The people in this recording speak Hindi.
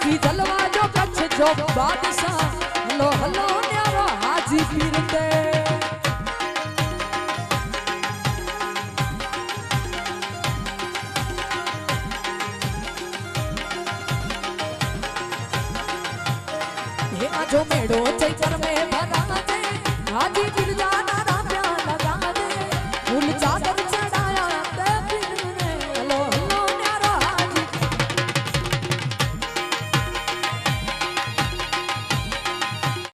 जी जलवा जो कच्छ जो बादशाह हलो हलो न्यारो हाजी पीर दे जो मेड़ो चैतर में भरा दे हाजी पीर